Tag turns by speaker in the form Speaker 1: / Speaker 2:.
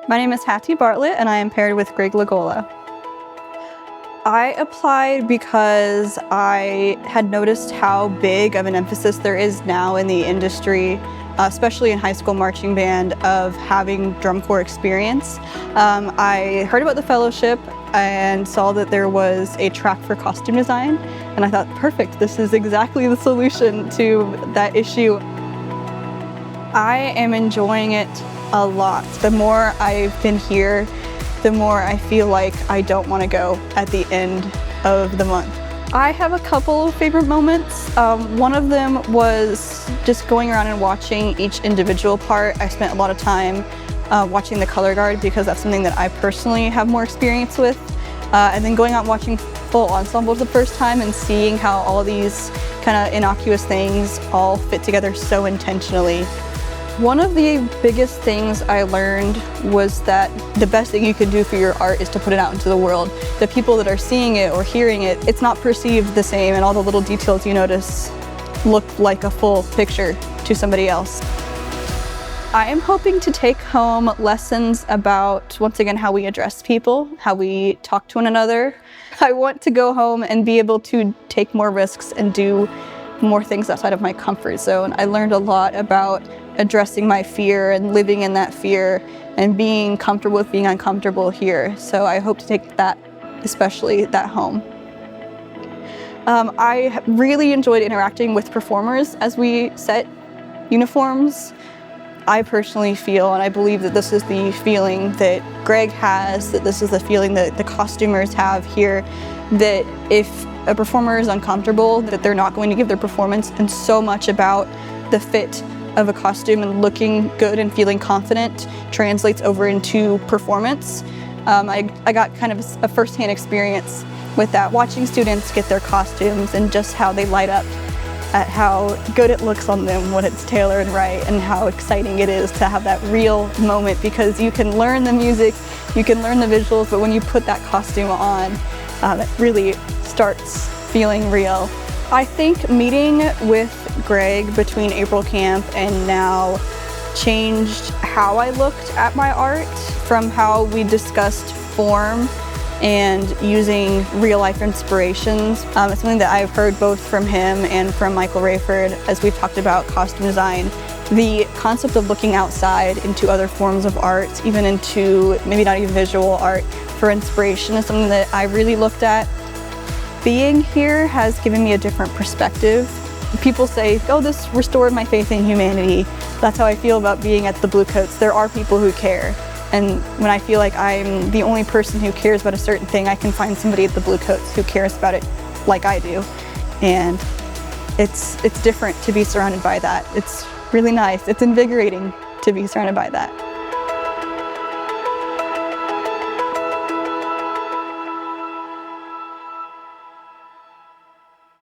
Speaker 1: My name is Hattie Bartlett, and I am paired with Greg Lagola. I applied because I had noticed how big of an emphasis there is now in the industry, especially in high school marching band, of having drum corps experience. I heard about the fellowship and saw that there was a track for costume design, and I thought, perfect, this is exactly the solution to that issue. I am enjoying it a lot. The more I've been here, the more I feel like I don't want to go at the end of the month. I have a couple of favorite moments. One of them was just going around and watching each individual part. I spent a lot of time watching the color guard because that's something that I personally have more experience with. And then going out and watching full ensembles the first time and seeing how all these kind of innocuous things all fit together so intentionally. One of the biggest things I learned was that the best thing you can do for your art is to put it out into the world. The people that are seeing it or hearing it, it's not perceived the same, and all the little details you notice look like a full picture to somebody else. I am hoping to take home lessons about, once again, how we address people, how we talk to one another. I want to go home and be able to take more risks and do more things outside of my comfort zone. I learned a lot about addressing my fear and living in that fear and being comfortable with being uncomfortable here. So I hope to take that, especially that home. I really enjoyed interacting with performers as we set uniforms. I personally feel, and I believe that this is the feeling that Greg has, that this is the feeling that the costumers have here, that if a performer is uncomfortable, that they're not going to give their performance, and so much about the fit of a costume and looking good and feeling confident translates over into performance. I got kind of a first-hand experience with that, watching students get their costumes and just how they light up at how good it looks on them when it's tailored right, and how exciting it is to have that real moment, because you can learn the music, you can learn the visuals, but when you put that costume on, it really starts feeling real. I think meeting with Greg between April Camp and now changed how I looked at my art, from how we discussed form and using real life inspirations. It's something that I've heard both from him and from Michael Rayford as we've talked about costume design. The concept of looking outside into other forms of art, even into maybe not even visual art, for inspiration is something that I really looked at. Being here has given me a different perspective. People say, oh, this restored my faith in humanity. That's how I feel about being at the Bluecoats. There are people who care. And when I feel like I'm the only person who cares about a certain thing, I can find somebody at the Bluecoats who cares about it like I do. And it's different to be surrounded by that. It's really nice. It's invigorating to be surrounded by that.